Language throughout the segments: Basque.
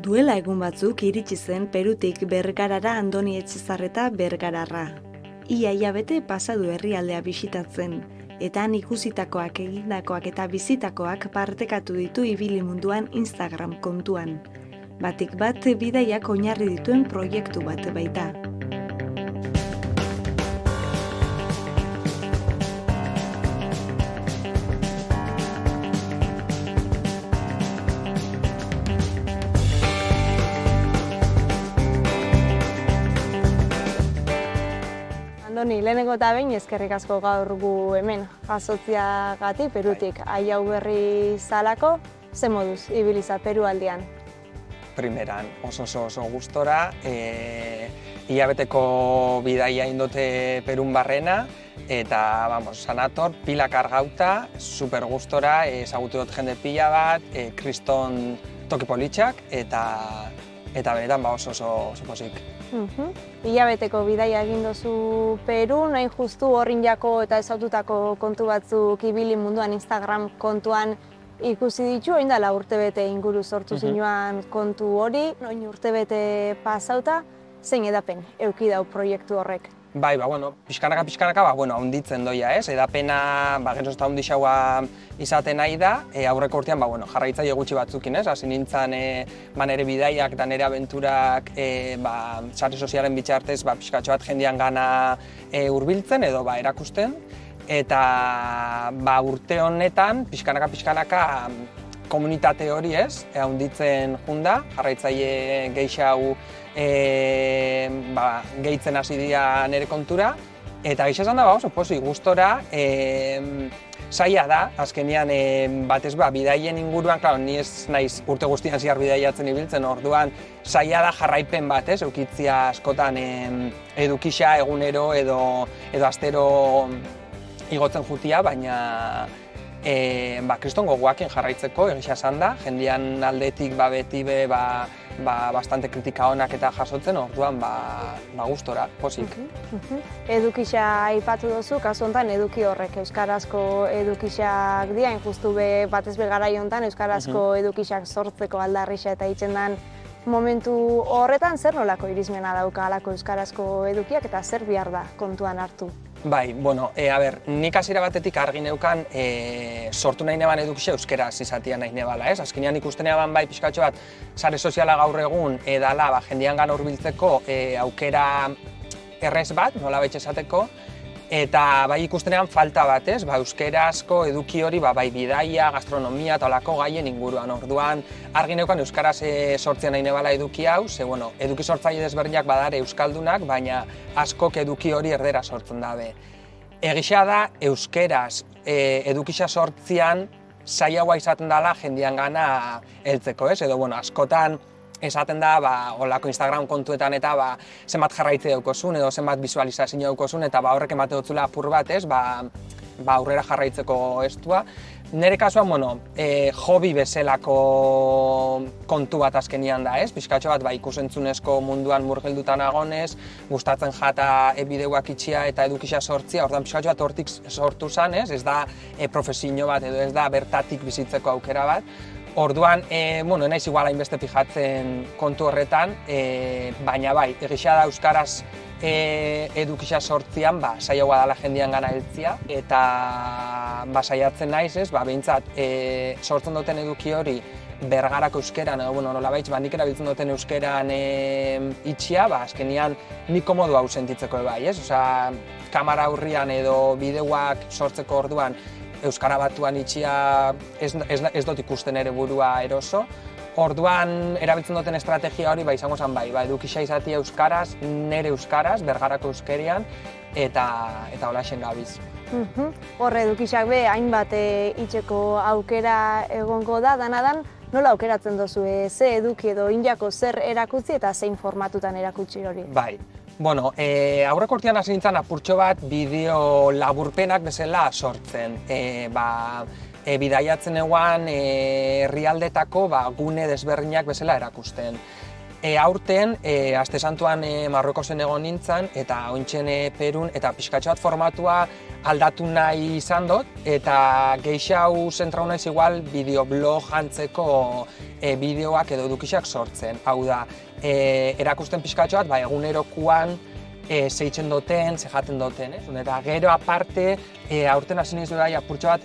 Duela egun batzuk iritsi zen Perutik Bergarara Andoni Etxezarreta Bergararra. Ia hilabete pasa du herrialdea bisitatzen, eta han ikusitakoak, egindakoak eta bizitakoak partekatu ditu ibili munduan Instagram kontuan. Batik bat bidaiak oinarri dituen proiektu bat baita. Andoni, lehenengo eta behin eskerrik asko gaur gu hemen jasotziagatik Perutik. Hau berri zalako, ze moduz ibiliza Peru aldian? Primeran, oso gustora, hilabeteko bidaia indote Perun barrena, eta, sanator, pila kargauta, super gustora, ezagutu dut jende pila bat, kriston toki politxak, eta benetan oso pozik. Hilabeteko bidaia egin dozu Peru, nahi justu horrin jako eta ezaututako kontu batzuk ibili munduan Instagram kontuan ikusi ditu, oin dela urtebete inguru sortu zinuan kontu hori, oin urtebete pasauta, zein edapen euki dau proiektu horrek? Bai, pixkanaka, handitzen doia, ez? Edapena, geroz eta handixaua izaten nahi da, aurreko urtean, jarraitzaile gutxi batzukin, ez? Hasi nintzen, nire bidaiak eta nire abenturak, sare sozialen bitxartez, pixkatxo bat jendean gana hurbiltzen edo erakusten, eta urte honetan, pixkanaka, komunitate hori, ez? Handitzen junda, jarraitzaile gehiago gehitzen hasi dira nire kontura, eta gisa esan da oso pozik, gustora, zaila da, azkenean batez bidaien inguruan, ni ez naiz urte guztian zehar bidaiatzen ibiltzen, orduan zaila da jarraipen bat, ez, eukitzia askotan edukisa egunero edo astero igotzen jutia, baina kriston gogoakin jarraitzeko, egisa esan da, jendean aldetik beti bastante kritika honak eta jasotzen, orduan gustora, pozik. Edukisa aipatu dozu, kasu honetan eduki horrek, euskarazko edukisak dira, justu batez garai honetan euskarazko edukisak sortzeko aldarrixa eta hitzen den momentu horretan, zer nolako irizmena dauka alako euskarazko edukiak eta zer behar da kontuan hartu? Bai, nik hasiera batetik argi neukan sortu nahi neban edukisa euskeraz izatea nahi nebala, ez? Azkenean ikusten eban pixkatxo bat sare soziala gaur egun edala jendean gana hurbiltzeko aukera errez bat, nola baitz esateko, eta ikusten eban falta bat, ez? Euskerazko eduki hori bidaia, gastronomia eta olako gaien inguruan, orduan argi neukan euskaraz sortzea nahi nebala eduki hau, ze eduki sortzaile desberdinak badare euskaldunak, baina askok eduki hori erdera sortzen dabe. Egisa da, euskeraz edukisa sortzean zailagoa izaten dela jendean gana heltzeko, ez? Edo, askotan esaten da, olako Instagram kontuetan eta zenbat jarraitze daukozun edo zenbat bizualizazio daukozun eta horrek emate dutzula apur bat, ez? Aurrera jarraitzeko estua. Nire kasuan, hobi bezalako kontu bat azkenian da, ez? Pixkatxo bat ikusentzunezko munduan murgildutan agonez, gustatzen jata bideuak itxia eta edukisa sortzia, orduan pixkatxo bat hortik sortu zen, ez? Ez da profesio bat edo ez da bertatik bizitzeko aukera bat. Orduan, naiz igual hainbeste fijatzen kontu horretan, baina egisa da euskaraz edukisa sortzian, zailagoa dela jendean gana heltzia, eta saiatzen naiz, ez, behintzat, sortzen duten eduki hori Bergarako euskeran, edo nolabaitz, nik erabiltzen duten euskeran itxia, azkenean nik komodu hau sentitzeko ez? Osea, kamara aurrian edo bideuak sortzeko orduan euskara batuan itxia ez dut ikusten ere burua eroso. Orduan erabiltzen duten estrategia hori izango zen edukisa izatea euskaraz, nire euskaraz, Bergarako euskerian, eta holaxen gabiz. Horre edukisak hainbat itxeko aukera egongo da, danadan, nola aukeratzen dozu, ze eduki edo indiako zer erakutzi eta zein formatutan erakutsi hori? Bai. Aurreko urtean hasi nintzen apurtxo bat bideo laburpenak bezala sortzen. Bidaiatzen eguan herrialdetako gune desberdinak bezala erakusten. Aurten, aste santuan Marruekozen egon nintzen, eta ointzen Perun, eta pixkatxo bat formatua aldatu nahi izan dut, eta gehiago zentrau naiz igual bideoblog antzeko bideoak edo edukixak sortzen. Hau da, erakusten pixkatxo bat, egunerokoan zeitzen duten, zejaten duten, eta gero aparte, aurten hasi nahi bai apurtxo bat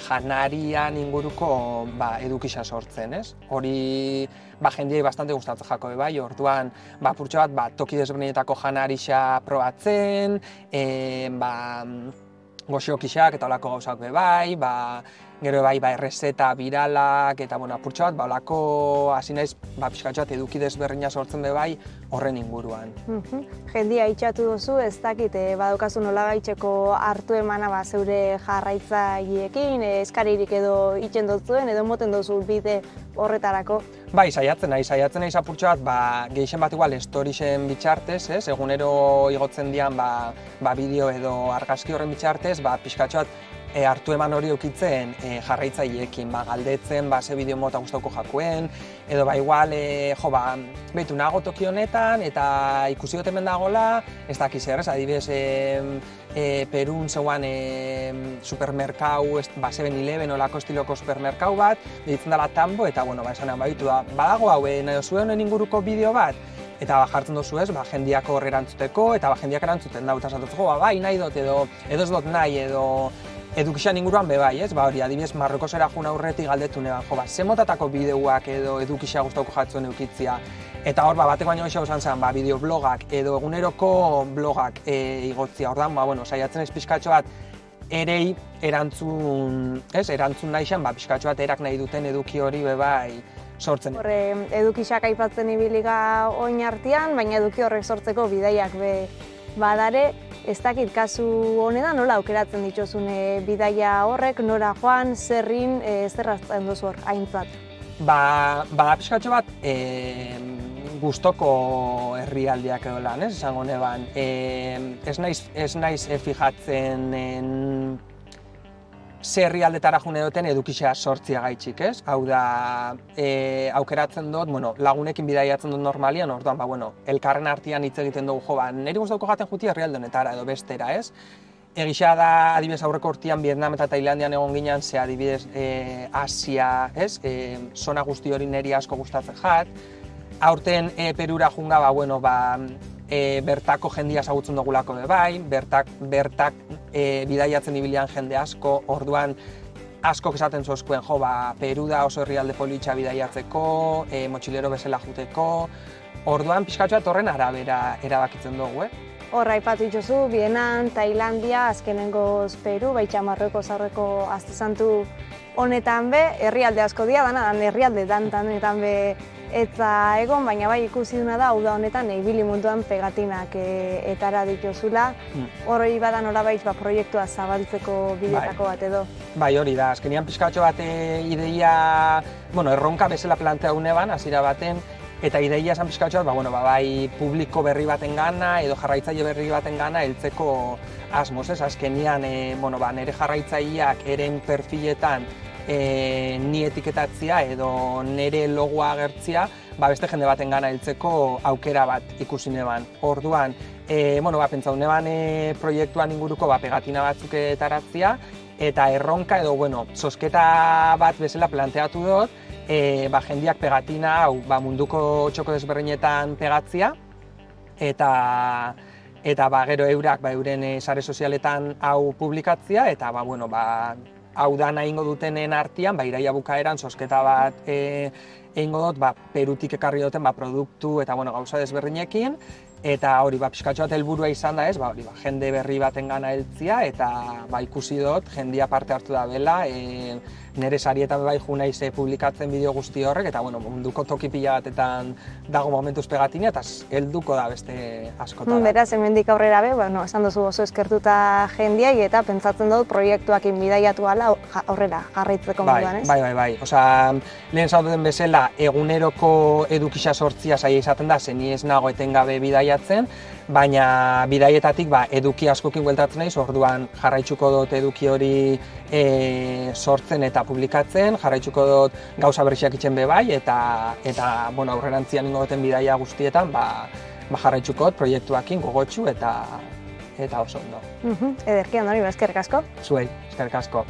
janarian inguruko edukixa sortzen, ez? Hori jendiei bastante gustatzen jako bai, orduan apurtxo bat toki desberdinetako janarixa probatzen, goxiokixak eta olako gauzak bai, gero bai errezeta biralak eta apurtxo bat olako hasi naiz pixkatxo bat eduki desberdina sortzen bai horren inguruan. Jendia itxatu duzu, ez dakit badaukazu nolabaitzeko hartu emana zeure jarraitzaileekin, eskaririk edo itxen duzuen edo moten duzu bide horretarako? Bai, saiatzen naiz apurtxo bat, gehixen bat igual storisen bitxartez, egunero igotzen dian bideo edo argazki horren bitxartez, pixkatxo bat hartu eman hori eukitzen jarraitzaileekin, galdetzen, ze bideo mota gustauko jakuen, edo igual, behitu nago toki honetan, eta ikusi dut hemen dagoela, ez dakiz zer, adibidez, Perun zeuan supermerkau, 7-Eleven olako estiloko supermerkau bat, deitzen dela Tambo, eta esanean baditu da, badago hau, nahi zuen honen inguruko bideo bat, eta jartzen duzu ez, jendiak horre erantzuteko, eta jendiak erantzuten da, eta esatutzeko, bai, nahi dut, edo ez dut nahi, edo edukixan inguruan bai, ez? Hori, adibidez, Marrokosera jun aurretik galdetu neban, ze motatako bideoak edo edukixa gustauko jatzuen eukitzia. Eta hor, bateko baino gehiago izan zen, bideoblogak edo eguneroko blogak igotzia. Ordan, saiatzen ez pixkatxo bat, erei erantzun nahi zen, pixkatxo bat erak nahi duten eduki hori bai sortzen. Horre, edukixak aipatzen ibiliga oin artean, baina eduki horrek sortzeko bidaiak badare, ez dakit kasu honetan nola aukeratzen dituzune bidaia horrek, nora joan, zerrin, zerrazten duzu hor, haintzat? Bada pixkatxo bat, gustoko herrialdiak edo lan, ez esango neban. Ez naiz fijatzen ze herrialdetara june duten edukixa sortzia gaitxik, ez? Hau da, aukeratzen dut, lagunekin bidaiatzen dut normalian, orduan, elkarren artean hitz egiten dugu, niri gustauko jaten juti herrialde honetara edo bestera, ez? Egisa da, adibidez, aurreko urtean Vietnam eta Tailandian egon ginen, ze adibidez Asia, ez? Zona guzti hori niri asko gustatzen jat. Aurten Perura junga, bertako jendia ezagutzen dugulako bai, bertak bidaiatzen ibilian jende asko, orduan askok esaten zozkuen, Peru da oso herrialde politxa bidaiatzeko, motxilero bezala juteko, orduan pixkatxo bat horren arabera erabakitzen dugu, Horra aipatu dituzu, Bienan, Tailandia, azkenengoz Peru, baitxa Marruekos aurreko Aste honetan herrialde asko dira, herrialde danetan etza egon, baina bai ikusi duna da, hau da honetan, ibili munduan pegatinak etara dituzula. Horri bada nolabait proiektua zabaltzeko bidetako bat edo? Bai, hori da, azkenean pixkatxo bat ideia, erronka bezala plantea uneban, hasiera baten, eta ideia esan pixkatxo bat, bai publiko berri baten gana, edo jarraitzaile berri baten gana, heltzeko asmoz, ez? Azkenean, nire jarraitzaileak eren perfiletan ni etiketatzia edo nire logoa agertzia, beste jende baten gana heltzeko aukera bat ikusi neban. Orduan, pentsatu neban proiektuan inguruko pegatina batzuk etaratzia, eta erronka edo, zozketa bat bezala planteatu dut, jendiak pegatina hau munduko txoko desberdinetan pegatzia, eta gero eurak euren sare sozialetan hau publikatzia, eta hau da nahingo dutenen artean, iraila bukaeran zozketa bat egingo dut, Perutik ekarri duten produktu eta gauza desberdinekin, eta hori pixkatxo bat helburua izan da ez, jende berri baten gana heltzia, eta ikusi dut, jendia parte hartu da bela, nire sarietan ju naiz publikatzen bideo guzti horrek, eta munduko toki pila batetan dago momentuz pegatina, eta helduko da beste askotan. Beraz, hemendik aurrera esan duzu oso eskertuta jendiai, eta pentsatzen dut proiektuakin bidaiatu ala aurrera jarraitzeko moduan, ez? Bai. Lehen zaudeten bezala, eguneroko edukixa sortzia saia izaten da, zen ez nago etengabe bidaiatzen, baina bidaietatik eduki askokin bueltatzen naiz, orduan jarraitzuko dut eduki hori sortzen eta publikatzen, jarraitzuko dut gauza berriak itzen bai, eta aurrerantzian ingo duten bidaia guztietan jarraitzuko dut proiektuakin gogotsu eta eta oso ondo. Ederki, Andoni, eskerrik asko. Zuei, eskerrik asko.